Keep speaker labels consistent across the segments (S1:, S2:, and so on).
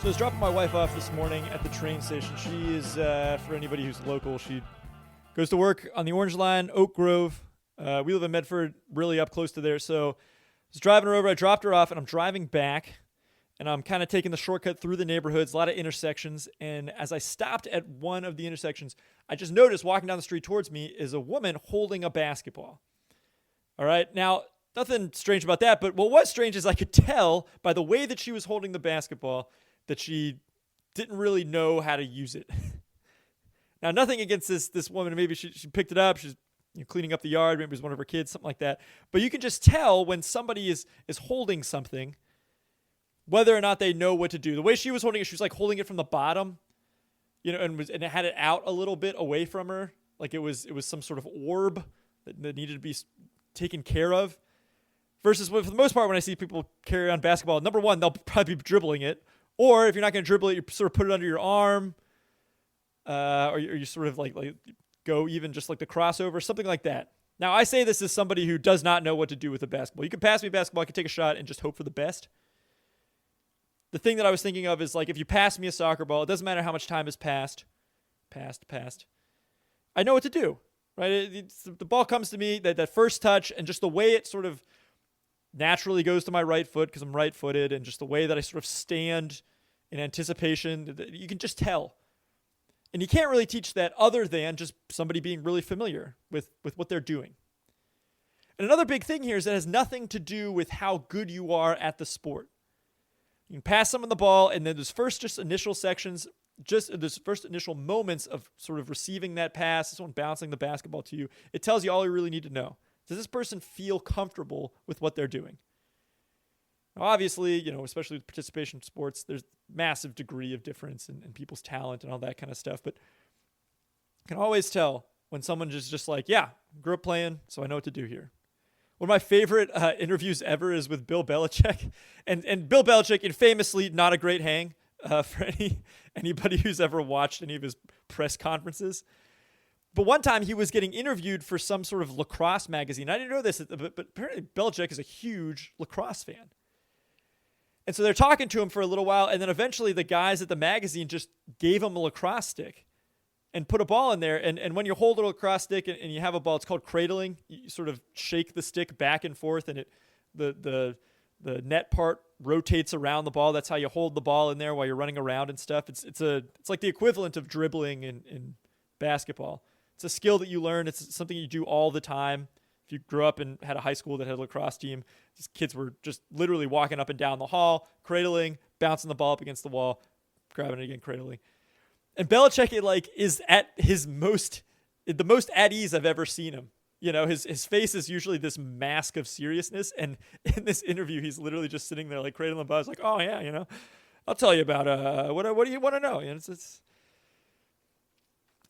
S1: So I was dropping my wife off this morning at the train station. She is, for anybody who's local, she goes to work on the Orange Line, Oak Grove. We live in Medford, really up close to there. So I was driving her over. I dropped her off, and I'm driving back, and I'm kind of taking the shortcut through the neighborhoods, a lot of intersections. And as I stopped at one of the intersections, I just noticed walking down the street towards me is a woman holding a basketball. All right. Now, nothing strange about that, but what was strange is I could tell by the way that she was holding the basketball that she didn't really know how to use it. Now, nothing against this woman. Maybe she picked it up. She's cleaning up the yard. Maybe it was one of her kids, something like that. But you can just tell when somebody is holding something, whether or not they know what to do. The way she was holding it, she was like holding it from the bottom, and it had it out a little bit away from her, like it was some sort of orb that needed to be taken care of. Versus, for the most part, when I see people carry on basketball, number one, they'll probably be dribbling it. Or if you're not going to dribble it, you sort of put it under your arm, or you sort of like go even just like the crossover, something like that. Now, I say this as somebody who does not know what to do with a basketball. You can pass me a basketball, I can take a shot and just hope for the best. The thing that I was thinking of is like if you pass me a soccer ball, it doesn't matter how much time has passed. I know what to do, right? The ball comes to me, that first touch, and just the way it sort of naturally goes to my right foot because I'm right-footed, and just the way that I sort of stand in anticipation, you can just tell. And you can't really teach that other than just somebody being really familiar with what they're doing. And another big thing here is that it has nothing to do with how good you are at the sport. You can pass someone the ball, and then those first initial sections, those first initial moments of sort of receiving that pass, someone bouncing the basketball to you, it tells you all you really need to know. Does this person feel comfortable with what they're doing? Now, obviously, especially with participation in sports, there's massive degree of difference in people's talent and all that kind of stuff. But you can always tell when someone is just like, yeah, grew up playing, so I know what to do here. One of my favorite interviews ever is with Bill Belichick. And Bill Belichick, famously not a great hang for anybody who's ever watched any of his press conferences. But one time he was getting interviewed for some sort of lacrosse magazine. I didn't know this, but apparently Belichick is a huge lacrosse fan. And so they're talking to him for a little while, and then eventually the guys at the magazine just gave him a lacrosse stick and put a ball in there. And when you hold a lacrosse stick and you have a ball, it's called cradling. You sort of shake the stick back and forth, and the net part rotates around the ball. That's how you hold the ball in there while you're running around and stuff. It's like the equivalent of dribbling in basketball. It's a skill that you learn. It's something you do all the time. If you grew up and had a high school that had a lacrosse team, these kids were just literally walking up and down the hall, cradling, bouncing the ball up against the wall, grabbing it again, cradling. And Belichick is at the most at ease I've ever seen him. His face is usually this mask of seriousness, and in this interview, he's literally just sitting there like cradling the ball. He's like, "Oh yeah, I'll tell you about what do you want to know?"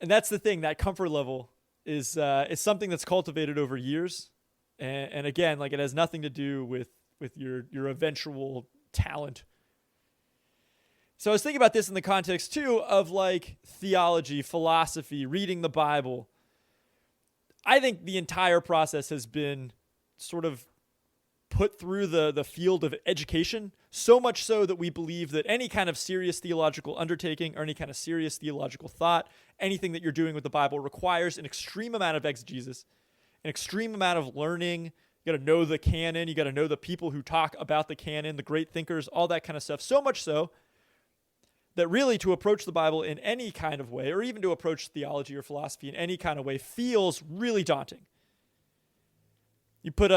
S1: And that's the thing. That comfort level is something that's cultivated over years, and again, like it has nothing to do with your eventual talent. So I was thinking about this in the context too of like theology, philosophy, reading the Bible. I think the entire process has been sort of put through the field of education, so much so that we believe that any kind of serious theological undertaking or any kind of serious theological thought, anything that you're doing with the Bible requires an extreme amount of exegesis, an extreme amount of learning. You got to know the canon. You got to know the people who talk about the canon, the great thinkers, all that kind of stuff. So much so that really to approach the Bible in any kind of way, or even to approach theology or philosophy in any kind of way, feels really daunting. You put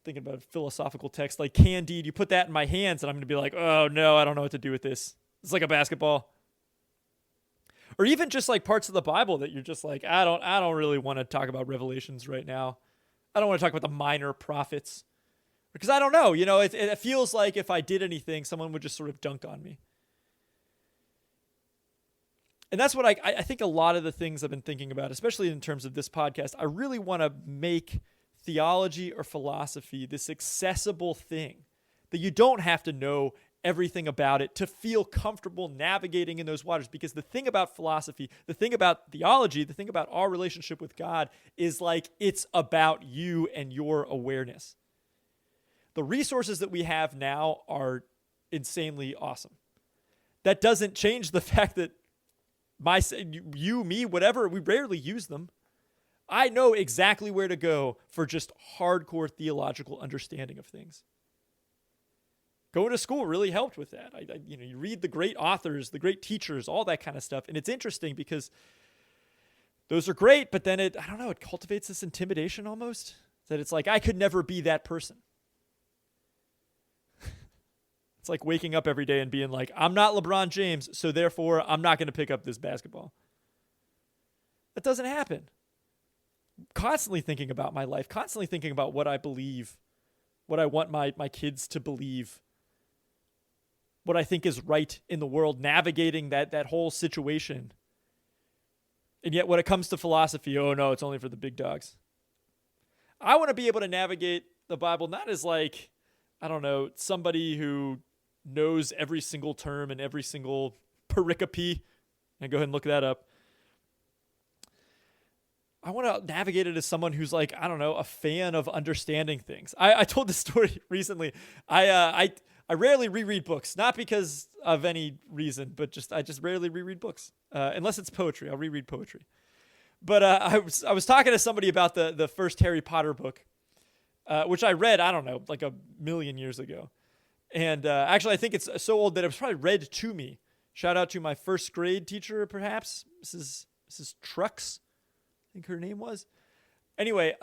S1: thinking about a philosophical text like Candide, you put that in my hands and I'm going to be like, oh no, I don't know what to do with this. It's like a basketball. Or even just like parts of the Bible that you're just like, I don't really want to talk about Revelations right now. I don't want to talk about the minor prophets because I don't know, it feels like if I did anything, someone would just sort of dunk on me. And that's what I think a lot of the things I've been thinking about, especially in terms of this podcast, I really want to make theology or philosophy this accessible thing that you don't have to know everything about it to feel comfortable navigating in those waters. Because the thing about philosophy, the thing about theology, the thing about our relationship with God is like it's about you and your awareness. The resources that we have now are insanely awesome. that doesn't change the fact that me, whatever, we rarely use them. I know exactly where to go for just hardcore theological understanding of things. Going to school really helped with that. You read the great authors, the great teachers, all that kind of stuff. And it's interesting because those are great, but then it cultivates this intimidation almost, that it's like, I could never be that person. It's like waking up every day and being like, I'm not LeBron James, so therefore I'm not going to pick up this basketball. That doesn't happen. Constantly thinking about my life, constantly thinking about what I believe, what I want my kids to believe, what I think is right in the world, navigating that whole situation. And yet when it comes to philosophy, oh no, it's only for the big dogs. I want to be able to navigate the Bible not as like, I don't know, somebody who knows every single term and every single pericope. And go ahead and look that up. I want to navigate it as someone who's like, I don't know, a fan of understanding things. I told this story recently. I rarely reread books, not because of any reason, but I just rarely reread books. Unless it's poetry, I'll reread poetry. But I was talking to somebody about the first Harry Potter book, which I read, I don't know, like a million years ago. And actually, I think it's so old that it was probably read to me. Shout out to my first grade teacher, perhaps, Mrs. Trucks, I think her name was. Anyway,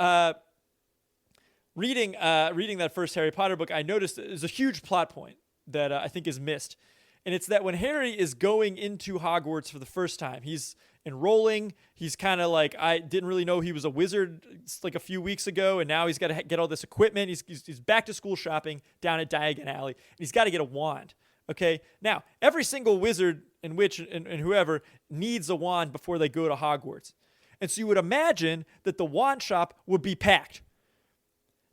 S1: reading that first Harry Potter book, I noticed there's a huge plot point that I think is missed. And it's that when Harry is going into Hogwarts for the first time, he's enrolling. He's kind of like, I didn't really know he was a wizard like a few weeks ago, and now he's got to get all this equipment. He's back to school shopping down at Diagon Alley, and he's got to get a wand. Okay, now every single wizard and witch and whoever needs a wand before they go to Hogwarts. And so you would imagine that the wand shop would be packed.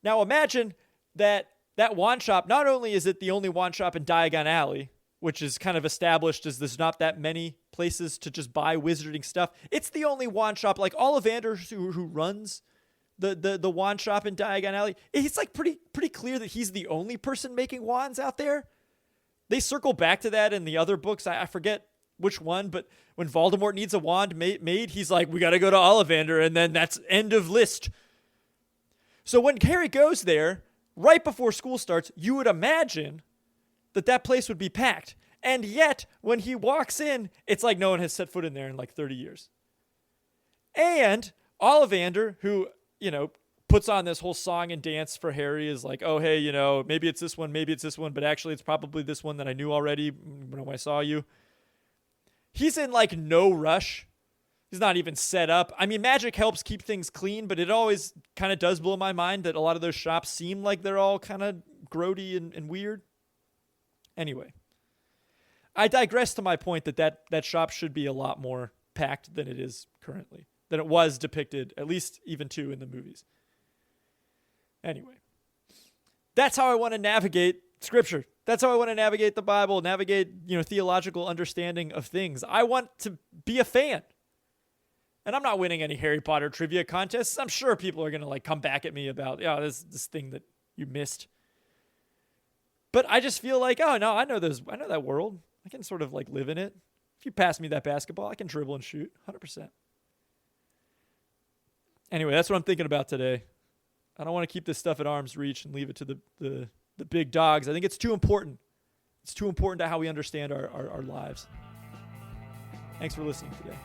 S1: Now imagine that wand shop, not only is it the only wand shop in Diagon Alley, which is kind of established as there's not that many places to just buy wizarding stuff. It's the only wand shop, like Ollivander, who runs the wand shop in Diagon Alley. It's like pretty clear that he's the only person making wands out there. They circle back to that in the other books. I forget which one, but when Voldemort needs a wand made, he's like, we got to go to Ollivander, and then that's end of list. So when Harry goes there, right before school starts, you would imagine that place would be packed. And yet, when he walks in, it's like no one has set foot in there in like 30 years. And Ollivander, who, puts on this whole song and dance for Harry, is like, oh, hey, maybe it's this one, but actually it's probably this one that I knew already when I saw you. He's in like no rush. He's not even set up. I mean, magic helps keep things clean, but it always kind of does blow my mind that a lot of those shops seem like they're all kind of grody and weird. Anyway, I digress to my point that shop should be a lot more packed than it is currently, than it was depicted, at least even in the movies. Anyway, that's how I want to navigate Scripture. That's how I want to navigate the Bible, navigate, theological understanding of things. I want to be a fan. And I'm not winning any Harry Potter trivia contests. I'm sure people are going to come back at me about, this thing that you missed. But I just feel like, oh no, I know that world. I can sort of live in it. If you pass me that basketball, I can dribble and shoot 100%. Anyway, that's what I'm thinking about today. I don't want to keep this stuff at arm's reach and leave it to the big dogs. I think it's too important. It's too important to how we understand our lives. Thanks for listening today.